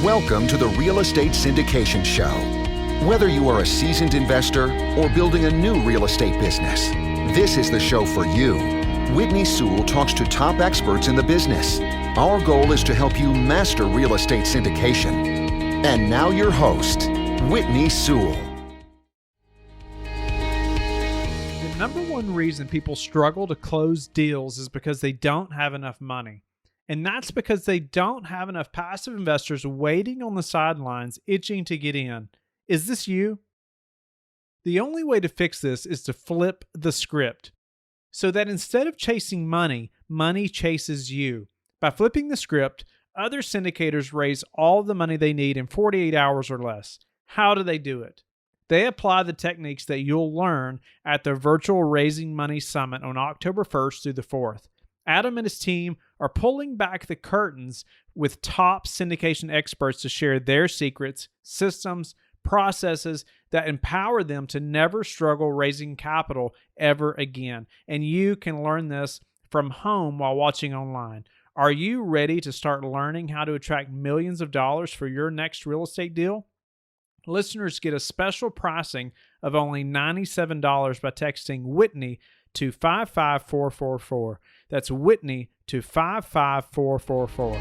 Welcome to the Real Estate Syndication Show. Whether you are a seasoned investor or building a new real estate business, this is the show for you. Whitney Sewell talks to top experts in the business. Our goal is to help you master real estate syndication. And now your host, Whitney Sewell. The number one reason people struggle to close deals is because they don't have enough money. And that's because they don't have enough passive investors waiting on the sidelines, itching to get in. Is this you? The only way to fix this is to flip the script so that instead of chasing money, money chases you. By flipping the script, other syndicators raise all the money they need in 48 hours or less. How do they do it? They apply the techniques that you'll learn at the virtual Raising Money Summit on October 1st through the 4th. Adam and his team are pulling back the curtains with top syndication experts to share their secrets, systems, processes that empower them to never struggle raising capital ever again. And you can learn this from home while watching online. Are you ready to start learning how to attract millions of dollars for your next real estate deal? Listeners get a special pricing of only $97 by texting Whitney to 55444. That's Whitney to 55444.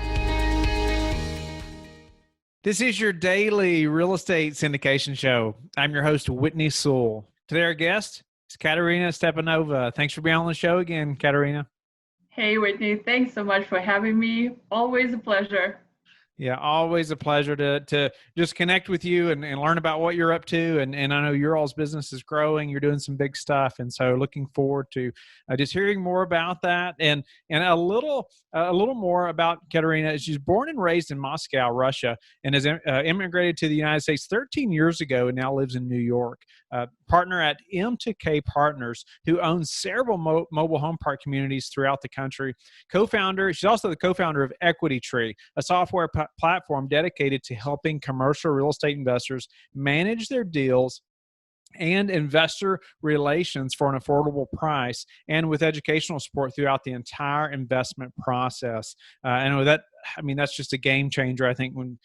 This is your daily real estate syndication show. I'm your host, Whitney Sewell. Today our guest is Ekaterina Stepanova. Thanks for being on the show again, Ekaterina. Hey, Whitney. Thanks so much for having me. Always a pleasure. Yeah, always a pleasure to just connect with you and learn about what you're up to. And I know your all's business is growing. You're doing some big stuff. And so looking forward to just hearing more about that and a little more about Ekaterina. She's born and raised in Moscow, Russia, and has immigrated to the United States 13 years ago and now lives in New York. Partner at M2K Partners, who owns several mobile home park communities throughout the country. She's also the co-founder of Equity Tree, a software platform dedicated to helping commercial real estate investors manage their deals and investor relations for an affordable price, and with educational support throughout the entire investment process. And with that, I mean, that's just a game changer, I think, when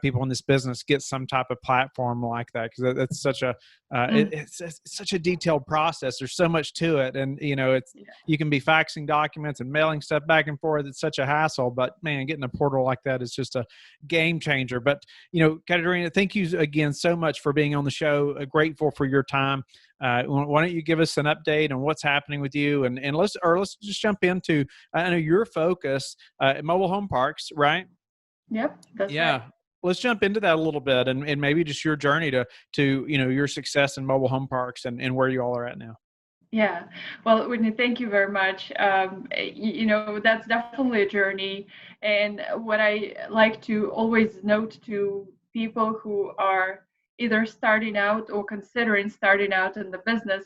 people in this business get some type of platform like that, because that's such a it's such a detailed process. There's so much to it, and you can be faxing documents and mailing stuff back and forth. It's such a hassle, but man, getting a portal like that is just a game changer. But Ekaterina, thank you again so much for being on the show. Grateful for your time. Why don't you give us an update on what's happening with you, and let's just jump into I know your focus at mobile home parks, right? Yep, that's right. Let's jump into that a little bit, and maybe just your journey to your success in mobile home parks and where you all are at now. Yeah. Well, Whitney, thank you very much. That's definitely a journey. And what I like to always note to people who are either starting out or considering starting out in the business,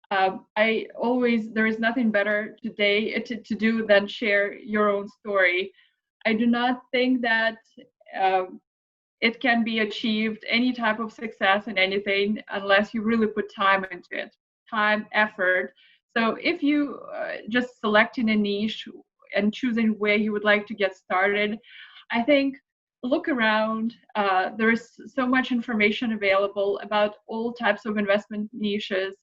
there is nothing better today to do than share your own story. I do not think that it can be achieved, any type of success in anything, unless you really put time into it, time, effort. So if you just selecting a niche and choosing where you would like to get started, I think look around. There is so much information available about all types of investment niches,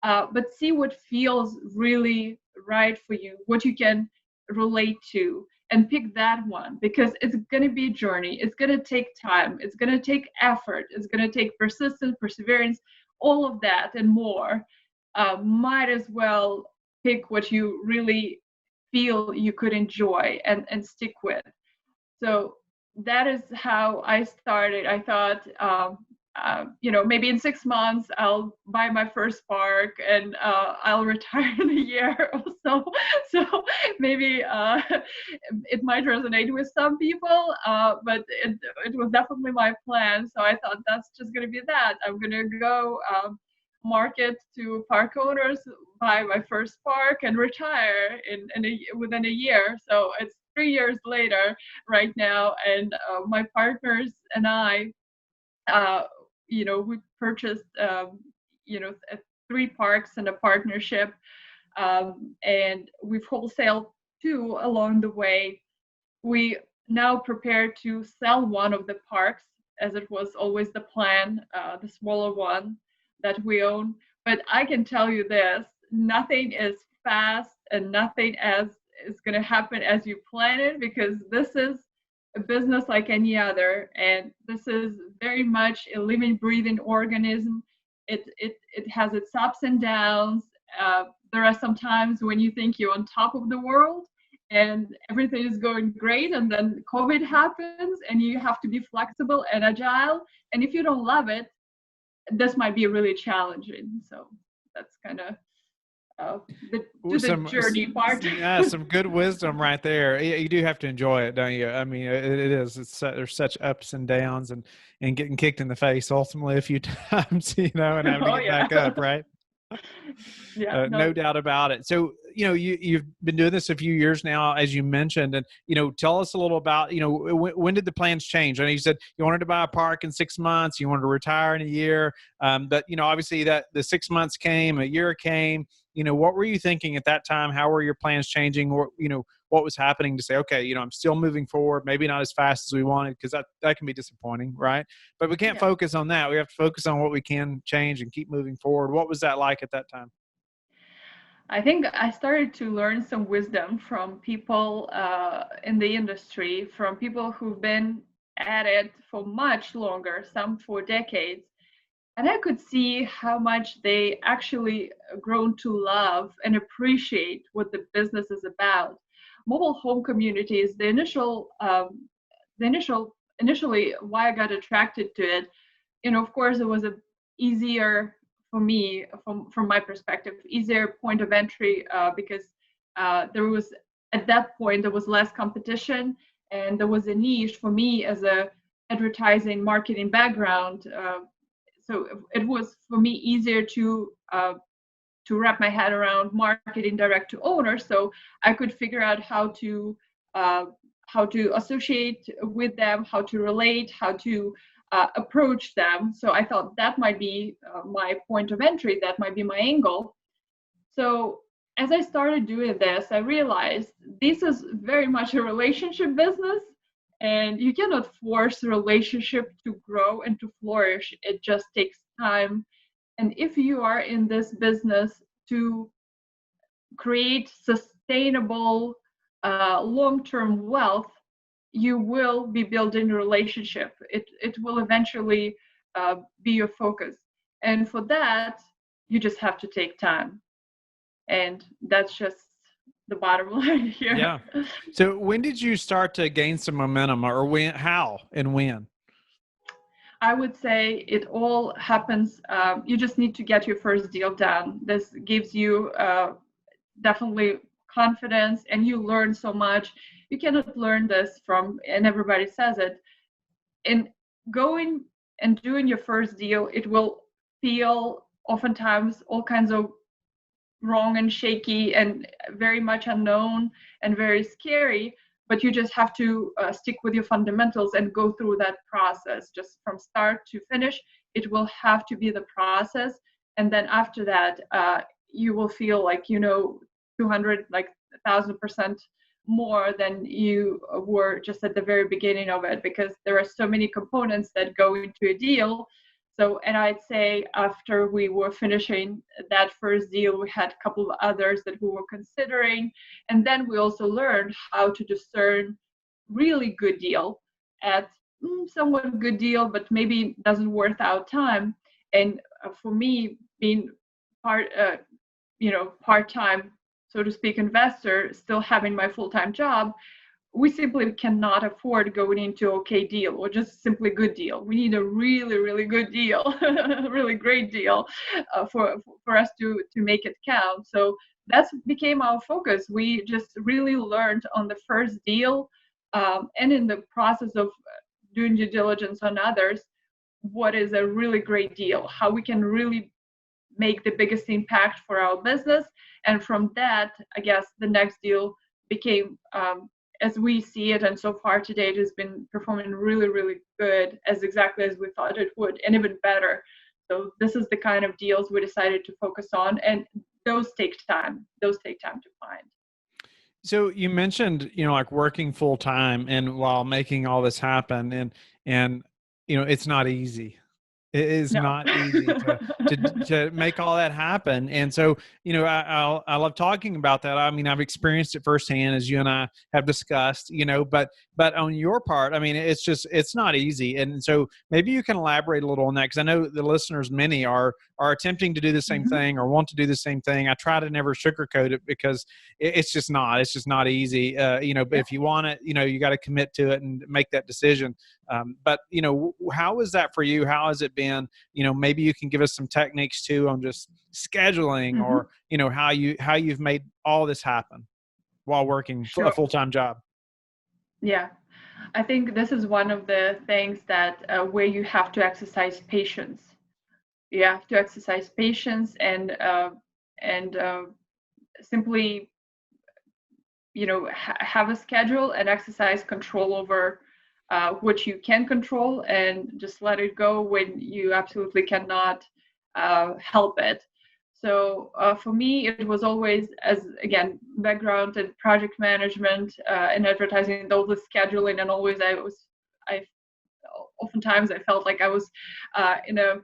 but see what feels really right for you, what you can relate to, and pick that one, because it's going to be a journey. It's going to take time. It's going to take effort. It's going to take persistence, perseverance, all of that and more. Might as well pick what you really feel you could enjoy and stick with. So that is how I started. I thought, maybe in 6 months I'll buy my first park and I'll retire in a year or so. So maybe it might resonate with some people, but it was definitely my plan. So I thought that's just going to be that. I'm going to go market to park owners, buy my first park, and retire within a year. So it's 3 years later right now, and my partners and I, we purchased, 3 parks in a partnership, and we've wholesaled 2 along the way. We now prepared to sell one of the parks, as it was always the plan, the smaller one that we own. But I can tell you this, nothing is fast and nothing as is going to happen as you plan it, because this is a business like any other, and this is very much a living, breathing organism. It has its ups and downs. There are some times when you think you're on top of the world and everything is going great, and then COVID happens and you have to be flexible and agile. And if you don't love it, this might be really challenging. So that's kind of the journey part. Yeah, some good wisdom right there. You do have to enjoy it, don't you? I mean, it is. There's such ups and downs, and getting kicked in the face ultimately a few times, and having to get back up, right? Yeah, no doubt about it. So, you've been doing this a few years now, as you mentioned, and, tell us a little about, when did the plans change? I know you said you wanted to buy a park in 6 months, you wanted to retire in a year. But, obviously that the 6 months came, a year came, what were you thinking at that time? How were your plans changing? Or, what was happening to say, okay, I'm still moving forward, maybe not as fast as we wanted, because that can be disappointing, right? But we can't focus on that. We have to focus on what we can change and keep moving forward. What was that like at that time? I think I started to learn some wisdom from people in the industry, from people who've been at it for much longer, some for decades. And I could see how much they actually grown to love and appreciate what the business is about. Mobile home communities, initially why I got attracted to it, of course, it was a easier for me, from my perspective, easier point of entry, because there was, at that point, there was less competition, and there was a niche for me as a advertising marketing background. So it was for me easier to wrap my head around marketing direct to owner, so I could figure out how to associate with them, how to relate, how to approach them. So I thought that might be my point of entry, that might be my angle. So as I started doing this, I realized this is very much a relationship business, and you cannot force a relationship to grow and to flourish. It just takes time. And if you are in this business to create sustainable long-term wealth, you will be building a relationship. It will eventually be your focus. And for that, you just have to take time. And that's just the bottom line here. Yeah. So when did you start to gain some momentum, or when, how and when? I would say it all happens. You just need to get your first deal done. This gives you definitely confidence, and you learn so much. You cannot learn this from, and everybody says it, in going and doing your first deal, it will feel oftentimes all kinds of wrong and shaky and very much unknown and very scary, but you just have to stick with your fundamentals and go through that process just from start to finish. It will have to be the process, and then after that you will feel like 200, like 1,000% more than you were just at the very beginning of it, because there are so many components that go into a deal. So, and I'd say after we were finishing that first deal, we had a couple of others that we were considering. And then we also learned how to discern really good deal at somewhat good deal, but maybe doesn't worth our time. And for me, being part-time, so to speak, investor, still having my full-time job, we simply cannot afford going into okay deal or just simply good deal. We need a really, really good deal, a really great deal for us to make it count. So that became our focus. We just really learned on the first deal, and in the process of doing due diligence on others, what is a really great deal, how we can really make the biggest impact for our business. And from that, I guess the next deal became, as we see it, and so far today it has been performing really, really good, as exactly as we thought it would, and even better. So this is the kind of deals we decided to focus on, and those take time. Those take time to find. So you mentioned, like working full time and while making all this happen, and it's not easy. It is No. not easy to make all that happen. And so, I love talking about that. I mean, I've experienced it firsthand, as you and I have discussed, but on your part, I mean, it's not easy. And so maybe you can elaborate a little on that, because I know the listeners, many are attempting to do the same Mhm. thing or want to do the same thing. I try to never sugarcoat it, because it's just not easy. But Yeah. if you want it, you got to commit to it and make that decision. But how is that for you? How has it been? Maybe you can give us some techniques too on just scheduling, Mhm. or how you've made all this happen while working a Sure. full-time job. Yeah. I think this is one of the things that where you have to exercise patience. You have to exercise patience and simply, have a schedule and exercise control over what you can control, and just let it go when you absolutely cannot help it. So for me, it was always, as again, background in project management and advertising, all the scheduling, and always I oftentimes I felt like I was in a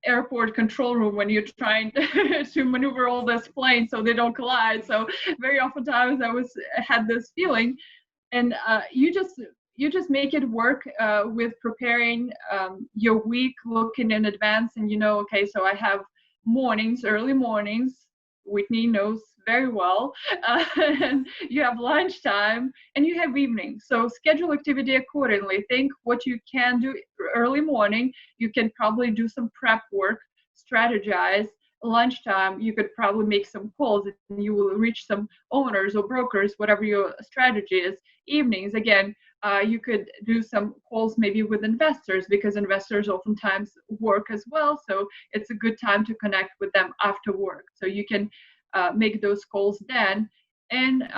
airport control room when you're trying to maneuver all this planes so they don't collide. So very oftentimes had this feeling, and you just make it work with preparing your week, looking in advance, and okay, so I have mornings, early mornings. Whitney knows very well. And you have lunchtime and you have evenings. So schedule activity accordingly. Think what you can do early morning. You can probably do some prep work, strategize. Lunchtime, you could probably make some calls and you will reach some owners or brokers, whatever your strategy is. Evenings, again, you could do some calls maybe with investors, because investors oftentimes work as well. So it's a good time to connect with them after work. So you can make those calls then, and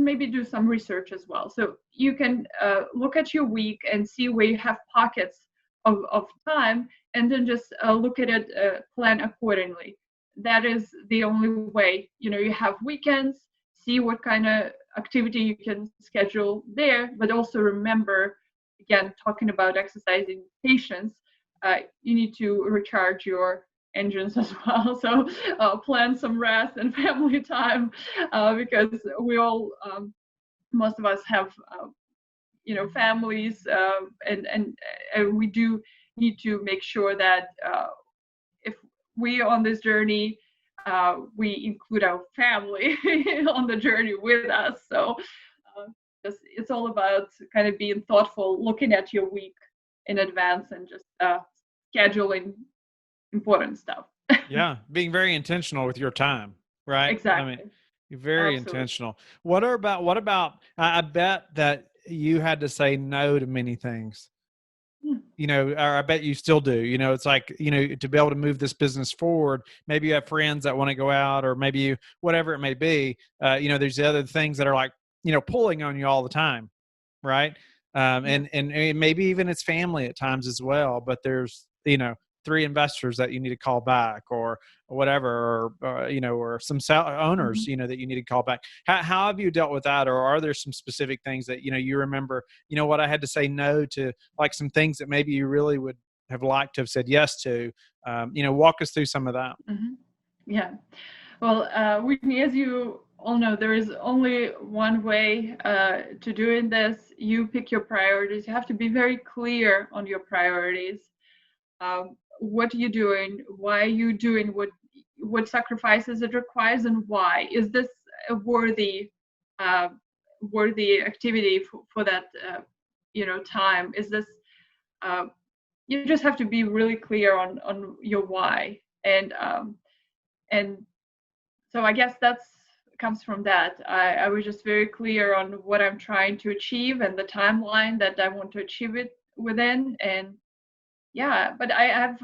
maybe do some research as well. So you can look at your week and see where you have pockets of time, and then just look at it, plan accordingly. That is the only way. You have weekends, see what kind of activity you can schedule there, but also remember, again, talking about exercising patience, you need to recharge your engines as well. So plan some rest and family time, because we all, most of us have, families, and we do need to make sure that if we on this journey, we include our family on the journey with us. So it's all about kind of being thoughtful, looking at your week in advance, and just scheduling important stuff. Yeah, being very intentional with your time, right? I mean, Exactly. you're very Absolutely. intentional. What about I bet that you had to say no to many things. Hmm. Or I bet you still do. It's like, to be able to move this business forward, maybe you have friends that want to go out, or maybe whatever it may be. There's the other things that are like, pulling on you all the time. Right. Yeah. And maybe even it's family at times as well, but there's, three investors that you need to call back, or whatever, or or some owners, Mhm. that you need to call back. How have you dealt with that? Or are there some specific things that, you remember, what I had to say no to, like some things that maybe you really would have liked to have said yes to? Walk us through some of that. Mhm. Yeah. Well, Whitney, as you all know, there is only one way to doing this. You pick your priorities. You have to be very clear on your priorities. What are you doing? Why are you doing what sacrifices it requires, and why? Is this a uh, worthy activity for that time? Is this uh, you just have to be really clear on your why, and so I guess that's comes from that. I was just very clear on what I'm trying to achieve and the timeline that I want to achieve it within. And yeah, but I have,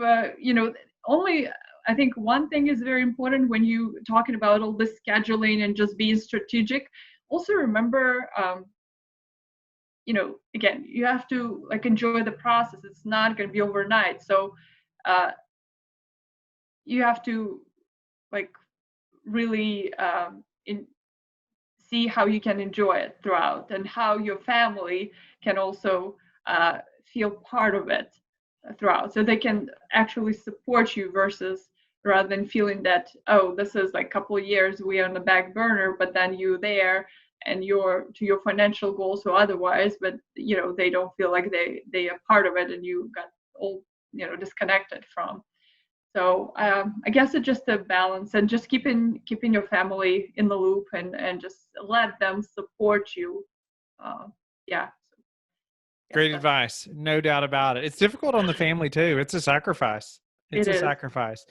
only, I think one thing is very important when you talking about all this scheduling and just being strategic. Also remember, again, you have to like enjoy the process. It's not going to be overnight. So uh, you have to like really see how you can enjoy it throughout, and how your family can also feel part of it throughout, so they can actually support you, versus rather than feeling that, oh, this is like a couple of years we are on the back burner, but then you there and you're to your financial goals or otherwise, but they don't feel like they are part of it, and you got all disconnected from. So I guess it's just a balance, and just keeping your family in the loop, and just let them support you. Yeah. Great advice. No doubt about it. It's difficult on the family too. It's a sacrifice. It's It a is. sacrifice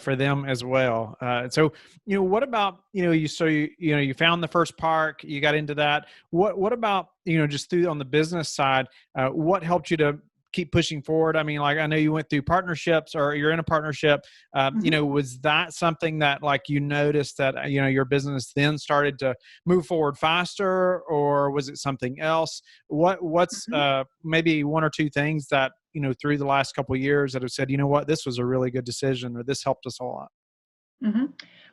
for them as well. So, what about, you found the first park, you got into that. What about, just through on the business side, what helped you to keep pushing forward? I mean, like, I know you went through partnerships, or you're in a partnership. Was that something that, like, you noticed that, your business then started to move forward faster, or was it something else? What's maybe one or two things that, through the last couple of years that have said, what, this was a really good decision, or this helped us a lot?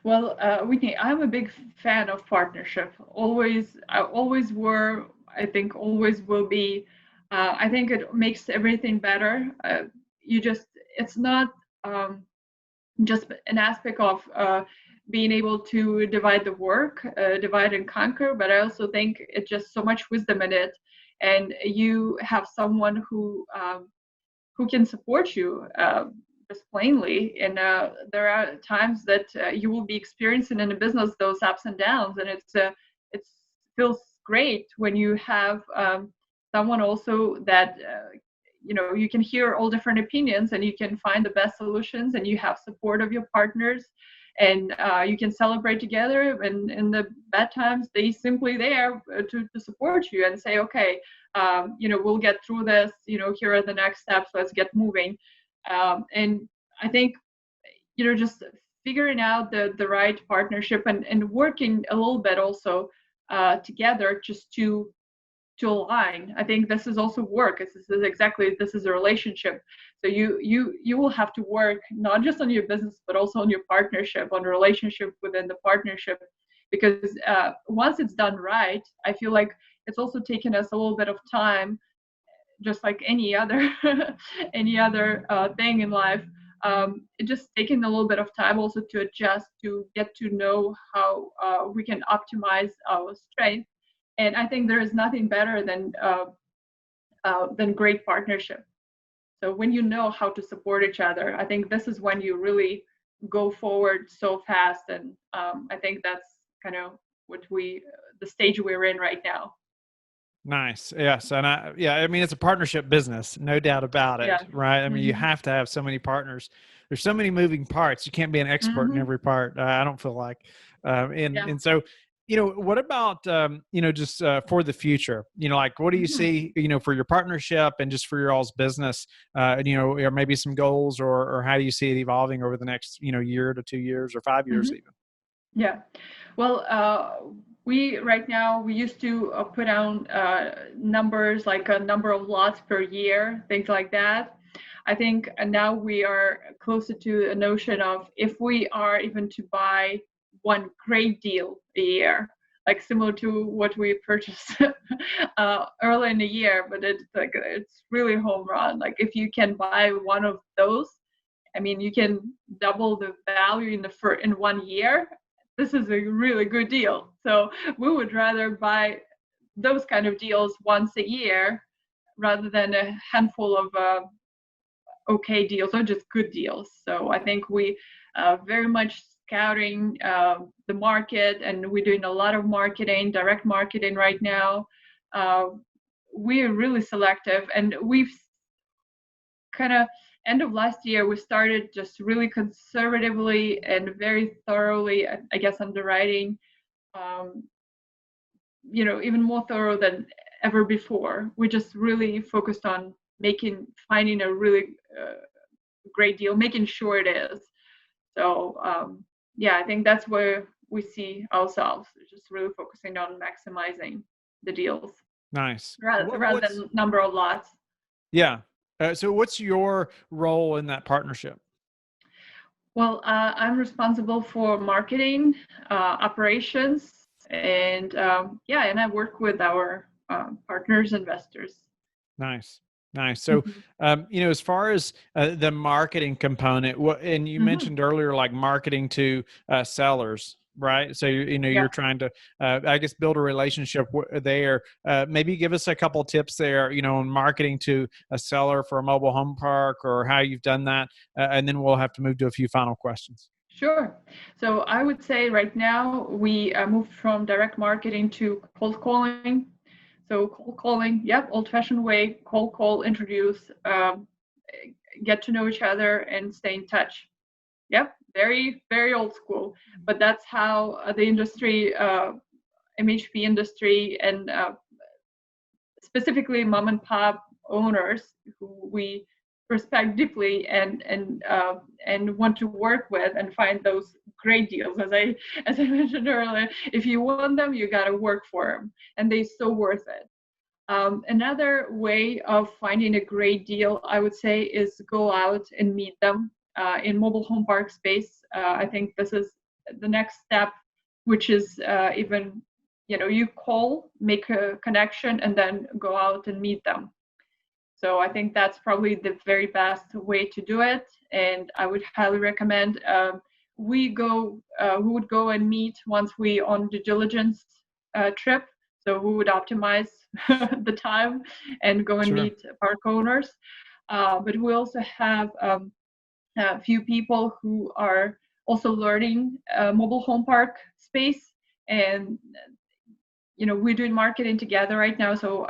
Well, Whitney, I'm a big fan of partnership. I always were. I think always will be. I think it makes everything better. It's not just an aspect of being able to divide the work, divide and conquer, but I also think it's just so much wisdom in it, and you have someone who can support you. Just plainly, and there are times that you will be experiencing in a business those ups and downs, and it feels great when you have someone also that you can hear all different opinions, and you can find the best solutions, and you have support of your partners, and you can celebrate together, and in the bad times they simply there to support you and say, okay, we'll get through this, here are the next steps, let's get moving. And I think, just figuring out the right partnership, and working a little bit also together, just to align. I think this is also work. This is a relationship. So you will have to work not just on your business, but also on your partnership, on the relationship within the partnership, because once it's done right, I feel like it's also taken us a little bit of time, just like any other thing in life. It just taking a little bit of time also to adjust, to get to know how we can optimize our strength. And I think there is nothing better than great partnership. So when you know how to support each other, I think this is when you really go forward so fast. And I think that's kind of the stage we're in right now. Nice. Yes. And I mean, it's a partnership business, no doubt about it. Yeah. Right. I mean, you have to have so many partners. There's so many moving parts. You can't be an expert in every part. I don't feel like, and so, what about, just for the future, like, what do you see, for your partnership and just for your all's business, or maybe some goals, or how do you see it evolving over the next, year to 2 years or 5 years even? Yeah. Well, right now we used to put down numbers, like a number of lots per year, things like that. I think now we are closer to a notion of, if we are even to buy one great deal a year, like similar to what we purchased early in the year, but it's really home run. Like, if you can buy one of those, I mean, you can double the value in 1 year. This is a really good deal. So we would rather buy those kind of deals once a year, rather than a handful of okay deals, or just good deals. So I think we very much scouting the market, and we're doing a lot of marketing, direct marketing right now. We're really selective, and we've kind of, end of last year, we started just really conservatively and very thoroughly, I guess, underwriting, even more thorough than ever before. We just really focused on finding a really great deal, making sure it is. So I think that's where we see ourselves, just really focusing on maximizing the deals. Nice. Rather than number of lots. Yeah. So what's your role in that partnership? Well, I'm responsible for marketing, operations, And yeah, and I work with our partners, investors. Nice. Nice. So, as far as the marketing component, and you Mm-hmm. mentioned earlier, like marketing to sellers, right? So, Yeah. you're trying to, I guess, build a relationship there. Maybe give us a couple tips there, on marketing to a seller for a mobile home park, or how you've done that. And then we'll have to move to a few final questions. Sure. So I would say right now we moved from direct marketing to cold calling. So cold calling, yep, old-fashioned way, cold call, introduce, get to know each other, and stay in touch. Yep, very, very old school. But that's how the industry, MHP industry, and specifically mom and pop owners who we respect deeply and want to work with and find those great deals. As I mentioned earlier, if you want them, you got to work for them, and they're so worth it. Another way of finding a great deal, I would say, is go out and meet them in mobile home park space. I think this is the next step, which is even, you call, make a connection, and then go out and meet them. So I think that's probably the very best way to do it, and I would highly recommend. We would go and meet once we on due diligence trip. So we would optimize the time and go and Sure. meet park owners. But we also have a few people who are also learning mobile home park space, and we're doing marketing together right now. So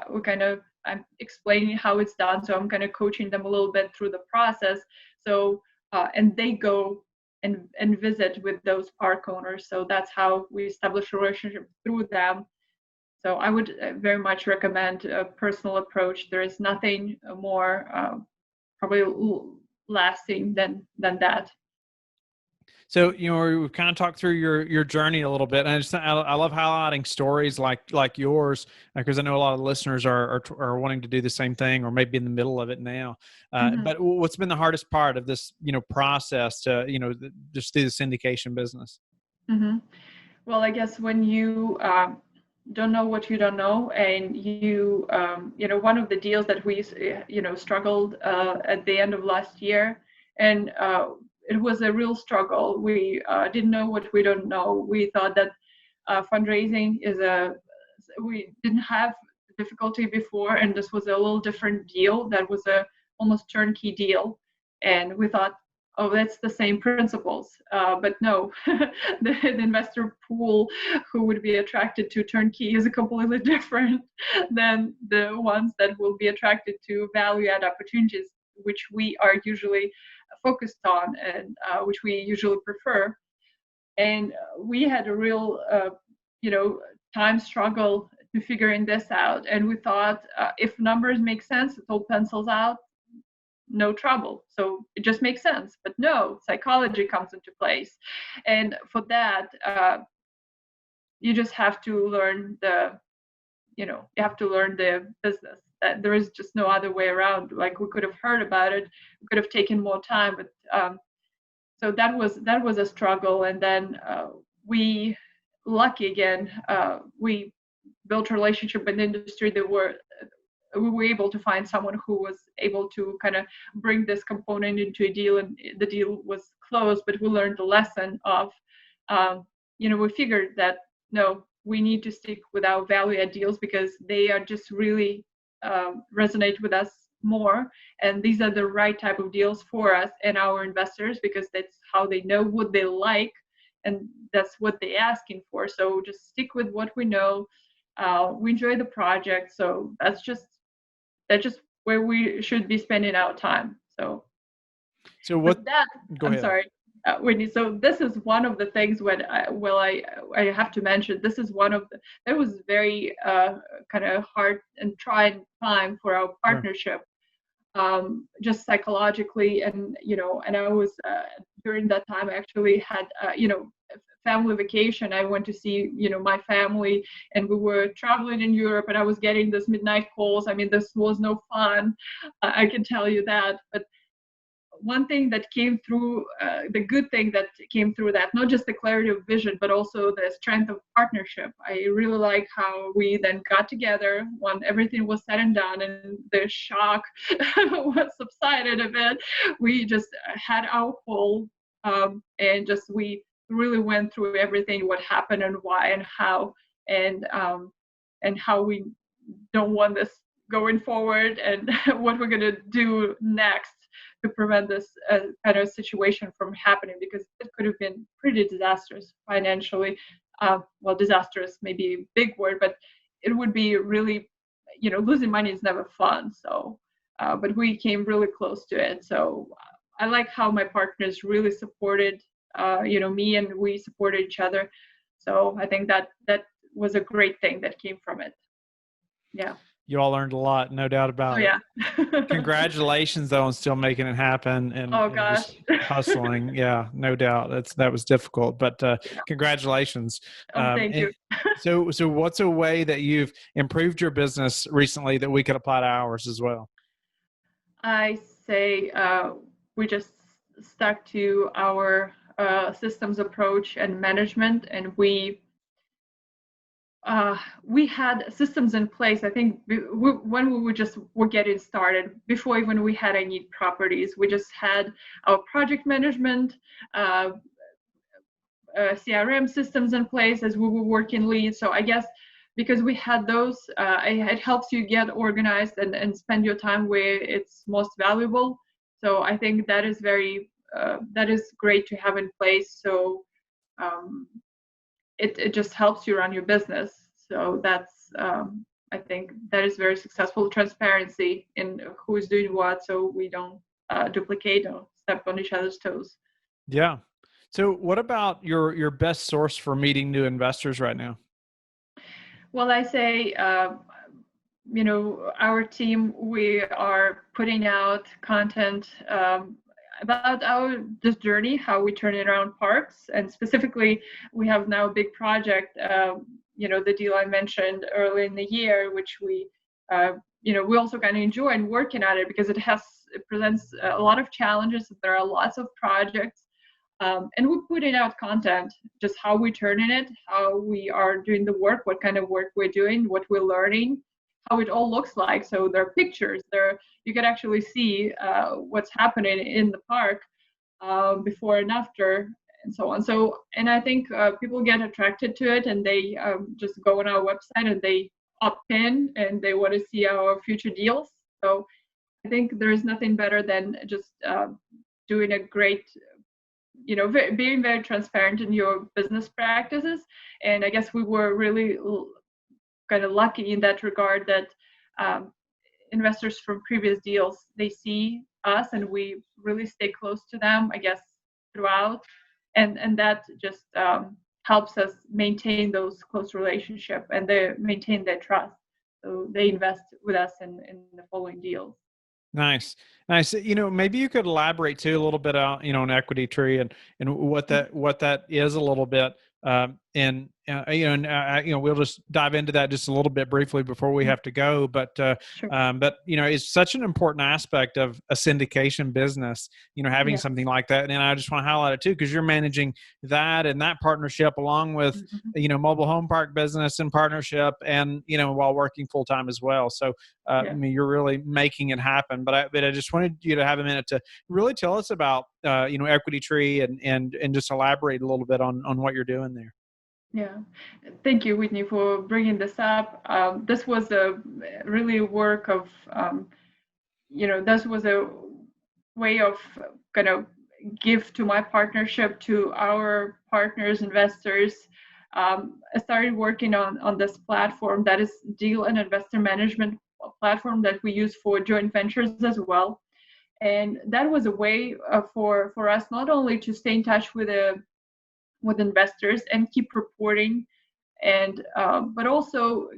I'm explaining how it's done. So I'm kind of coaching them a little bit through the process. So and they go and visit with those park owners. So that's how we establish a relationship through them. So I would very much recommend a personal approach. There is nothing more probably lasting than that. So, we've kind of talked through your journey a little bit, and I love highlighting stories like yours, because I know a lot of listeners are wanting to do the same thing, or maybe in the middle of it now. Mm-hmm. But what's been the hardest part of this, process to, just do the syndication business? Mm-hmm. Well, I guess when you don't know what you don't know, and one of the deals that we, struggled at the end of last year, and it was a real struggle. We didn't know what we don't know. We thought that fundraising we didn't have difficulty before, and this was a little different deal. That was a almost turnkey deal, and we thought, oh, that's the same principles. But no, the investor pool who would be attracted to turnkey is completely different than the ones that will be attracted to value add opportunities, which we are usually focused on, and which we usually prefer. And we had a real, time struggle to figuring this out. And we thought, if numbers make sense, it all pencils out, no trouble. So it just makes sense. But no, psychology comes into place. And for that, you just have to learn you have to learn the business. That there is just no other way around. Like, we could have heard about it, we could have taken more time, but so that was a struggle. And then we lucky again, we built a relationship in the industry that we were able to find someone who was able to kind of bring this component into a deal, and the deal was closed. But we learned the lesson of, we figured that no, we need to stick with our value add deals, because they are just really resonate with us more, and these are the right type of deals for us and our investors, because that's how they know what they like, and that's what they're asking for. So just stick with what we know. We enjoy the project, so that's just where we should be spending our time. So what? that, Go I'm ahead. sorry, Whitney. So this is one of the things when I have to mention, this is one of the, that was very kind of hard and trying time for our partnership, just psychologically. And and I was during that time I actually had family vacation. I went to see my family, and we were traveling in Europe, and I was getting this midnight calls. I mean, this was no fun, I can tell you that. But one thing that came through, the good thing that came through that, not just the clarity of vision, but also the strength of partnership. I really like how we then got together when everything was said and done and the shock was subsided a bit. We just had our call, and just we really went through everything, what happened and why and how, and how we don't want this going forward, and what we're going to do next to prevent this kind of situation from happening, because it could have been pretty disastrous financially. Well, disastrous may be a big word, but it would be really, losing money is never fun. So, but we came really close to it. So I like how my partners really supported, me, and we supported each other. So I think that was a great thing that came from it. Yeah. You all learned a lot, no doubt about it. Yeah. Congratulations, though, on still making it happen and, oh and gosh, just hustling. Yeah, no doubt. That was difficult, but congratulations. thank you. So what's a way that you've improved your business recently that we could apply to ours as well? I say we just stuck to our systems approach and management, and we had systems in place. I think when we were getting started, before even we had any properties, we just had our project management, CRM systems in place as we were working leads. So I guess because we had those, it helps you get organized and spend your time where it's most valuable. So I think that is that is great to have in place. So it just helps you run your business. So that's, I think that is very successful. Transparency in who is doing what, so we don't duplicate or step on each other's toes. Yeah. So what about your best source for meeting new investors right now? Well, I say, our team, we are putting out content about this journey, how we turn it around parks. And specifically, we have now a big project, the deal I mentioned early in the year, which we also kind of enjoy and working at it, because it presents a lot of challenges. There are lots of projects. And we're putting out content, just how we turn in it, how we are doing the work, what kind of work we're doing, what we're learning, how it all looks like. So there are pictures there. You can actually see what's happening in the park before and after, and so on. So, and I think people get attracted to it, and they just go on our website and they opt in and they want to see our future deals. So I think there is nothing better than just doing a great, being very transparent in your business practices. And I guess we were really kind of lucky in that regard that investors from previous deals, they see us and we really stay close to them, I guess, throughout. And that just helps us maintain those close relationships, and they maintain their trust. So they invest with us in the following deals. Nice. Maybe you could elaborate too a little bit on, on Equity Tree and what that is a little bit. We'll just dive into that just a little bit briefly before we have to go. But, Sure. It's such an important aspect of a syndication business, having something like that. And I just want to highlight it too, because you're managing that and that partnership along with, mobile home park business and partnership, and, while working full time as well. So, you're really making it happen. But I just wanted you to have a minute to really tell us about, Equity Tree and just elaborate a little bit on what you're doing there. Yeah, thank you, Whitney, for bringing this up. This was a really work of, this was a way of kind of give to my partnership, to our partners, investors. I started working on this platform that is deal and investor management platform that we use for joint ventures as well. And that was a way for us not only to stay in touch with investors and keep reporting, and but also,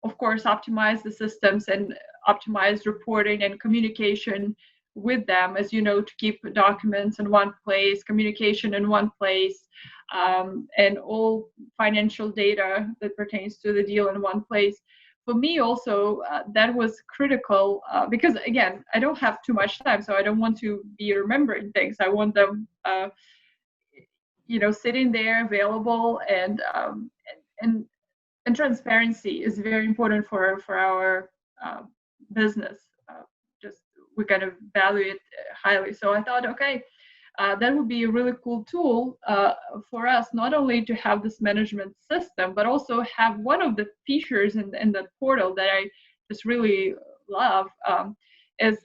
of course, optimize the systems and optimize reporting and communication with them, as to keep documents in one place, communication in one place, and all financial data that pertains to the deal in one place for me also, that was critical because, again, I don't have too much time, so I don't want to be remembering things. I want them, sitting there available, and and transparency is very important for our business. Just we kind of value it highly. So I thought, okay, that would be a really cool tool for us, not only to have this management system, but also have one of the features in the portal that I just really love is,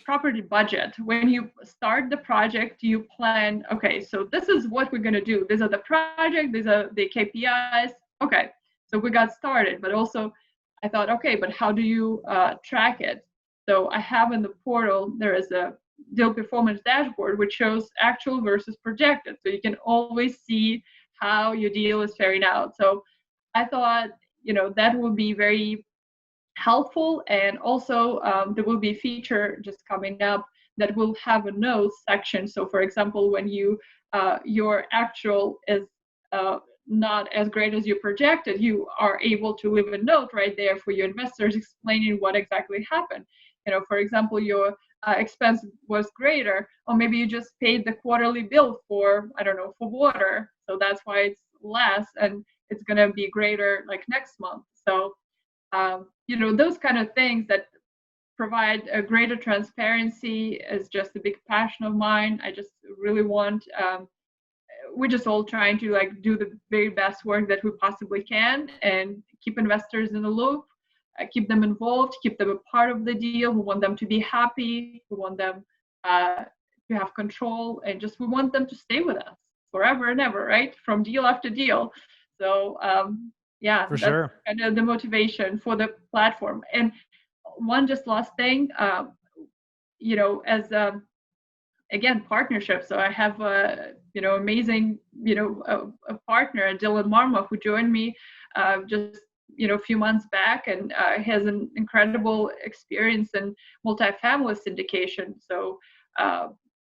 property budget. When you start the project, you plan, okay, so this is what we're going to do. These are the project, these are the KPIs. Okay, so we got started, but also I thought, okay, but how do you track it? So I have in the portal, there is a deal performance dashboard, which shows actual versus projected. So you can always see how your deal is faring out. So I thought, that would be very helpful. And also there will be a feature just coming up that will have a notes section. So for example, when your actual is not as great as you projected, you are able to leave a note right there for your investors explaining what exactly happened. For example, your expense was greater, or maybe you just paid the quarterly bill for, I don't know, for water. So that's why it's less, and it's going to be greater like next month. So, those kind of things that provide a greater transparency is just a big passion of mine. I just really want, we're just all trying to do the very best work that we possibly can and keep investors in the loop, keep them involved, keep them a part of the deal. We want them to be happy. We want them to have control, and just we want them to stay with us forever and ever, right? From deal after deal. So yeah, For that's sure. kind of the motivation for the platform. And one just last thing, as again, partnership. So I have a amazing a partner, Dylan Marma, who joined me just a few months back, and has an incredible experience in multifamily syndication. So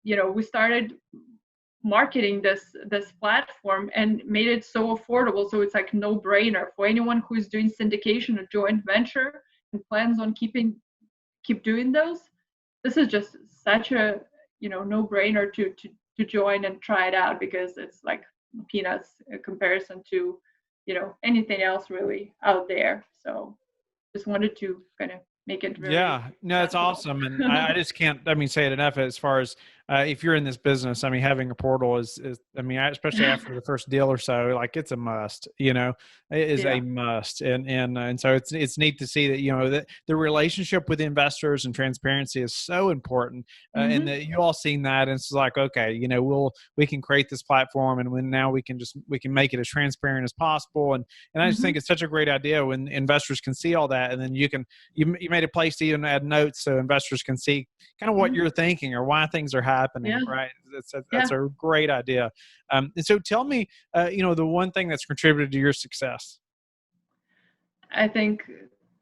we started marketing this platform and made it so affordable, so it's like no brainer for anyone who is doing syndication or joint venture and plans on keep doing those. This is just such a no brainer to join and try it out, because it's like peanuts in comparison to anything else really out there. So just wanted to kind of make it very No, it's awesome. And I just can't, say it enough as far as if you're in this business. Having a portal is especially after the first deal or so, like it's a must, it is a must. And so it's neat to see that, that the relationship with investors and transparency is so important, and that you all seen that. And it's like, okay, we can create this platform, and now we can make it as transparent as possible. And I just think it's such a great idea when investors can see all that. And then you made a place to even add notes so investors can see kind of what you're thinking or why things are happening, right? That's a great idea. And so tell me, the one thing that's contributed to your success. I think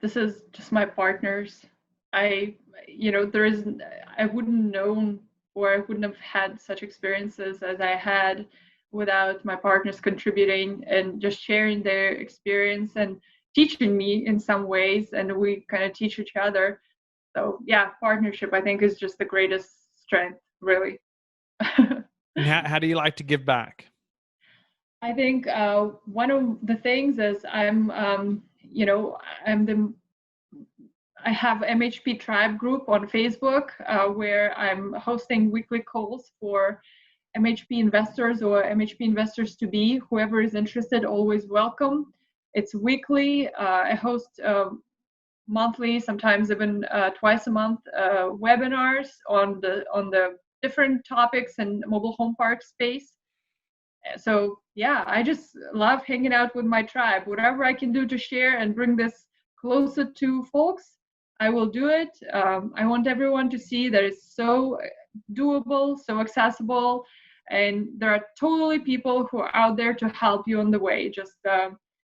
this is just my partners. I wouldn't known, or I wouldn't have had such experiences as I had without my partners contributing and just sharing their experience and teaching me in some ways, and we kind of teach each other. So yeah, partnership, I think, is just the greatest strength, really. And how do you like to give back? I think one of the things is I have MHP Tribe group on Facebook where I'm hosting weekly calls for MHP investors or MHP investors to be. Whoever is interested, always welcome. It's weekly. I host monthly, sometimes even twice a month, webinars on the different topics in mobile home park space. So yeah, I just love hanging out with my tribe. Whatever I can do to share and bring this closer to folks, I will do it. I want everyone to see that it's so doable, so accessible, and there are totally people who are out there to help you on the way. Just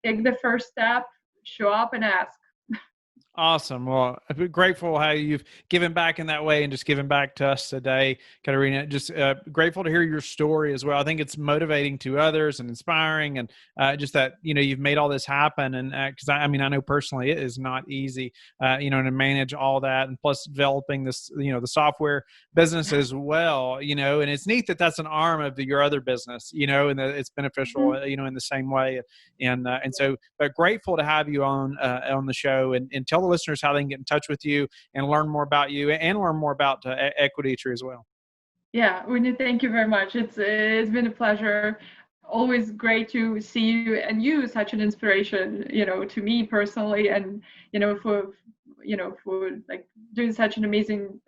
take the first step, show up and ask. Awesome. Well, I'm grateful how you've given back in that way and just given back to us today, Ekaterina. Just grateful to hear your story as well. I think it's motivating to others and inspiring, and just that, you've made all this happen. And because I know personally it is not easy, to manage all that, and plus developing this, the software business as well, and it's neat that that's an arm of your other business, and that it's beneficial, in the same way. And so, but grateful to have you on the show, and tell the listeners how they can get in touch with you and learn more about you and learn more about Equity Tree as well. Yeah, Whitney, thank you very much. It's been a pleasure. Always great to see you, and you such an inspiration, to me personally, and for like doing such an amazing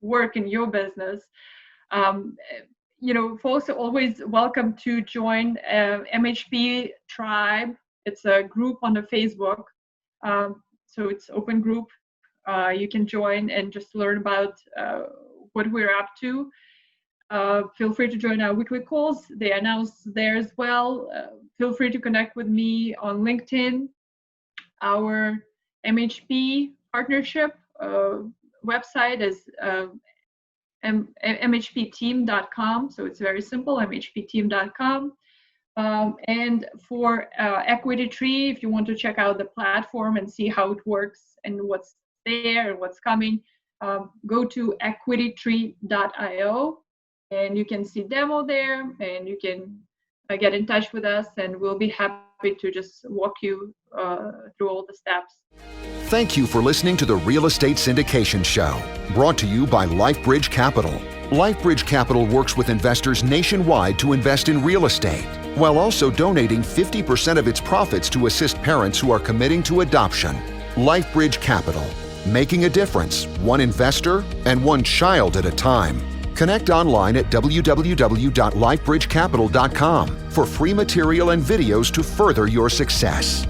work in your business. Folks are always welcome to join MHP Tribe. It's a group on the Facebook. So it's open group. You can join and just learn about what we're up to. Feel free to join our weekly calls. They announce there as well. Feel free to connect with me on LinkedIn. Our MHP partnership website is mhpteam.com. So it's very simple, mhpteam.com. And for Equity Tree, if you want to check out the platform and see how it works and what's there and what's coming, go to equitytree.io, and you can see demo there, and you can get in touch with us, and we'll be happy to just walk you through all the steps. Thank you for listening to the Real Estate Syndication Show, brought to you by LifeBridge Capital. LifeBridge Capital works with investors nationwide to invest in real estate, while also donating 50% of its profits to assist parents who are committing to adoption. LifeBridge Capital, making a difference, one investor and one child at a time. Connect online at www.lifebridgecapital.com for free material and videos to further your success.